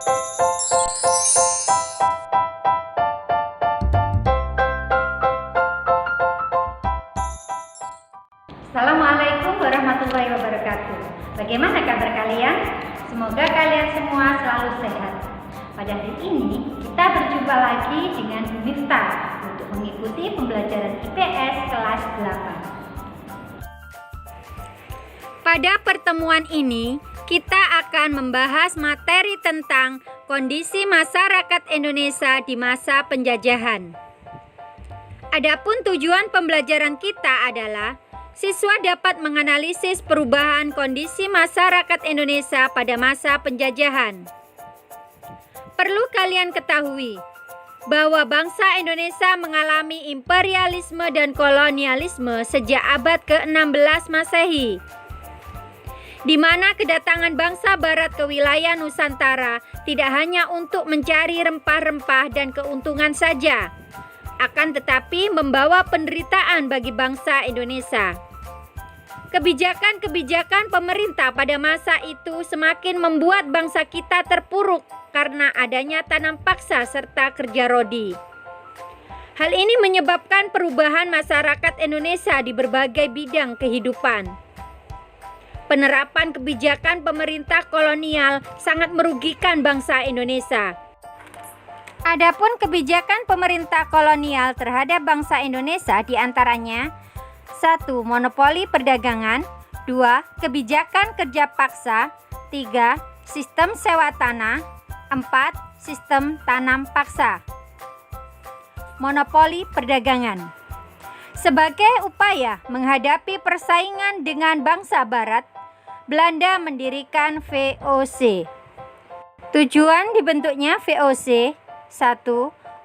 Assalamualaikum warahmatullahi wabarakatuh. Bagaimana kabar kalian? Semoga kalian semua selalu sehat. Pada hari ini kita berjumpa lagi dengan Bu Miftah untuk mengikuti pembelajaran IPS kelas 8. Pada pertemuan ini kita akan membahas materi tentang kondisi masyarakat Indonesia di masa penjajahan. Adapun tujuan pembelajaran kita adalah siswa dapat menganalisis perubahan kondisi masyarakat Indonesia pada masa penjajahan. Perlu kalian ketahui bahwa bangsa Indonesia mengalami imperialisme dan kolonialisme sejak abad ke-16 Masehi, di mana kedatangan bangsa Barat ke wilayah Nusantara tidak hanya untuk mencari rempah-rempah dan keuntungan saja, akan tetapi membawa penderitaan bagi bangsa Indonesia. Kebijakan-kebijakan pemerintah pada masa itu semakin membuat bangsa kita terpuruk karena adanya tanam paksa serta kerja rodi. Hal ini menyebabkan perubahan masyarakat Indonesia di berbagai bidang kehidupan. Penerapan kebijakan pemerintah kolonial sangat merugikan bangsa Indonesia. Adapun kebijakan pemerintah kolonial terhadap bangsa Indonesia diantaranya: 1. Monopoli perdagangan. 2. Kebijakan kerja paksa. 3. Sistem sewa tanah. 4. Sistem tanam paksa. Monopoli perdagangan. Sebagai upaya menghadapi persaingan dengan bangsa Barat, Belanda mendirikan VOC. Tujuan dibentuknya VOC: 1.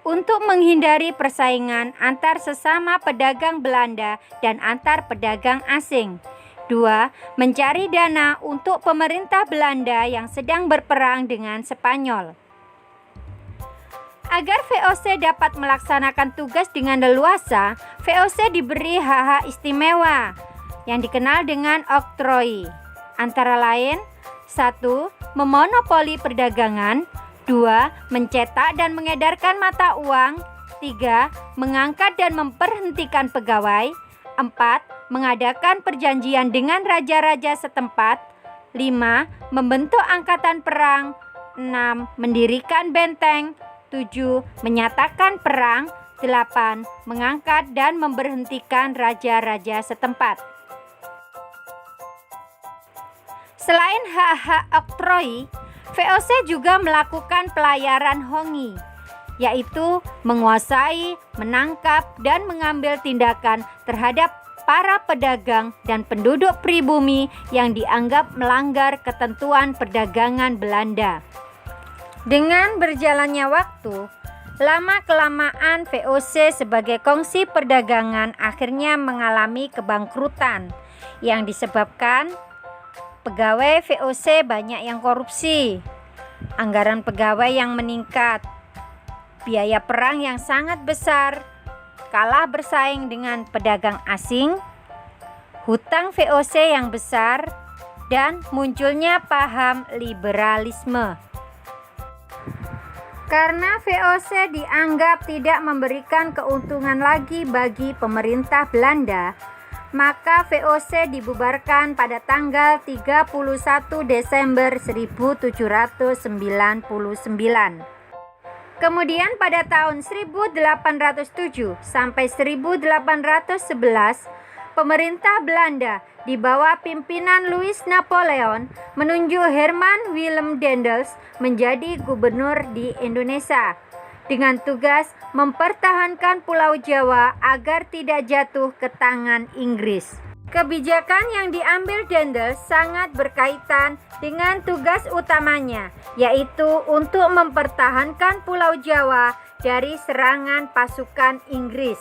Untuk menghindari persaingan antar sesama pedagang Belanda dan antar pedagang asing. 2. Mencari dana untuk pemerintah Belanda yang sedang berperang dengan Spanyol. Agar VOC dapat melaksanakan tugas dengan leluasa, VOC diberi hak-hak istimewa yang dikenal dengan oktroi. Antara lain: 1. Memonopoli perdagangan. 2. Mencetak dan mengedarkan mata uang. 3. Mengangkat dan memberhentikan pegawai. 4. Mengadakan perjanjian dengan raja-raja setempat. 5. Membentuk angkatan perang. 6. Mendirikan benteng. 7. Menyatakan perang. 8. Mengangkat dan memberhentikan raja-raja setempat. Selain hak-hak oktroi, VOC juga melakukan pelayaran hongi, yaitu menguasai, menangkap, dan mengambil tindakan terhadap para pedagang dan penduduk pribumi yang dianggap melanggar ketentuan perdagangan Belanda. Dengan berjalannya waktu, lama-kelamaan VOC sebagai kongsi perdagangan akhirnya mengalami kebangkrutan yang disebabkan pegawai VOC banyak yang korupsi, anggaran pegawai yang meningkat, biaya perang yang sangat besar, kalah bersaing dengan pedagang asing, hutang VOC yang besar, dan munculnya paham liberalisme. Karena VOC dianggap tidak memberikan keuntungan lagi bagi pemerintah Belanda, maka VOC dibubarkan pada tanggal 31 Desember 1799. Kemudian pada tahun 1807 sampai 1811, pemerintah Belanda di bawah pimpinan Louis Napoleon menunjuk Herman Willem Daendels menjadi gubernur di Indonesia, dengan tugas mempertahankan Pulau Jawa agar tidak jatuh ke tangan Inggris. Kebijakan yang diambil Daendels sangat berkaitan dengan tugas utamanya, yaitu untuk mempertahankan Pulau Jawa dari serangan pasukan Inggris.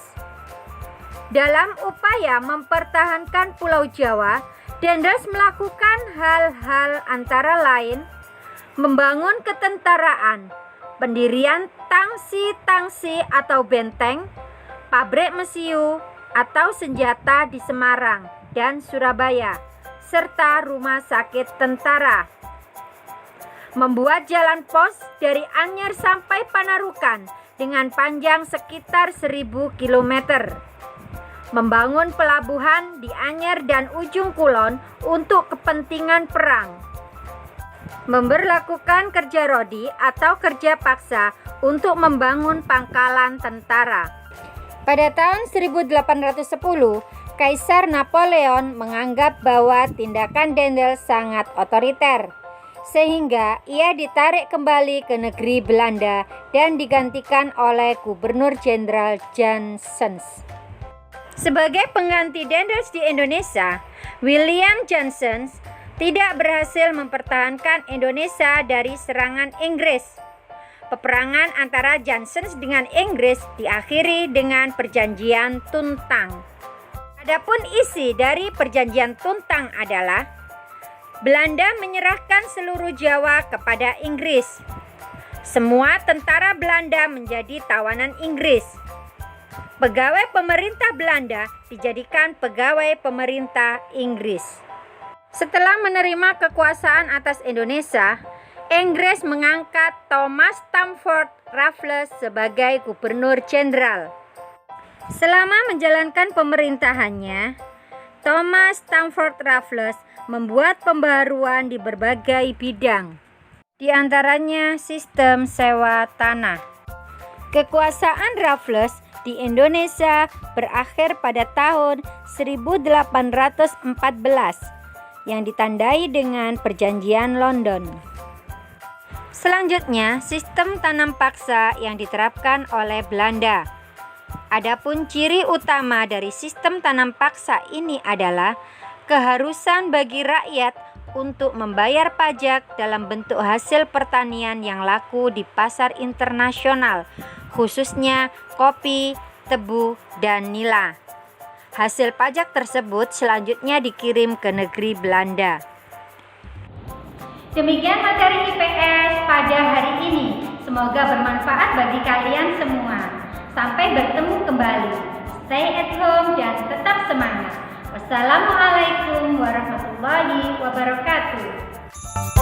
Dalam upaya mempertahankan Pulau Jawa, Daendels melakukan hal-hal antara lain: membangun ketentaraan, pendirian tangsi-tangsi atau benteng, pabrik mesiu atau senjata di Semarang dan Surabaya, serta rumah sakit tentara. membuat jalan pos dari Anyer sampai Panarukan dengan panjang sekitar 1000 km, membangun pelabuhan di Anyer dan Ujung Kulon untuk kepentingan perang, memberlakukan kerja rodi atau kerja paksa untuk membangun pangkalan tentara. Pada tahun 1810, Kaisar Napoleon menganggap bahwa tindakan Daendels sangat otoriter, sehingga ia ditarik kembali ke negeri Belanda dan digantikan oleh Gubernur Jenderal Janssens. Sebagai pengganti Daendels di Indonesia, William Janssens tidak berhasil mempertahankan Indonesia dari serangan Inggris. Peperangan antara Janssens dengan Inggris diakhiri dengan Perjanjian Tuntang. Adapun isi dari Perjanjian Tuntang adalah Belanda menyerahkan seluruh Jawa kepada Inggris. Semua tentara Belanda menjadi tawanan Inggris. Pegawai pemerintah Belanda dijadikan pegawai pemerintah Inggris. Setelah menerima kekuasaan atas Indonesia, Inggris mengangkat Thomas Stamford Raffles sebagai gubernur jenderal. Selama menjalankan pemerintahannya, Thomas Stamford Raffles membuat pembaharuan di berbagai bidang, di antaranya sistem sewa tanah. Kekuasaan Raffles di Indonesia berakhir pada tahun 1814 yang ditandai dengan Perjanjian London. Selanjutnya, sistem tanam paksa yang diterapkan oleh Belanda. Adapun ciri utama dari sistem tanam paksa ini adalah keharusan bagi rakyat untuk membayar pajak dalam bentuk hasil pertanian yang laku di pasar internasional, khususnya kopi, tebu, dan nila. Hasil pajak tersebut selanjutnya dikirim ke negeri Belanda. Demikian materi IPS pada hari ini. Semoga bermanfaat bagi kalian semua. Sampai bertemu kembali. Stay at home dan tetap semangat. Wassalamualaikum warahmatullahi wabarakatuh.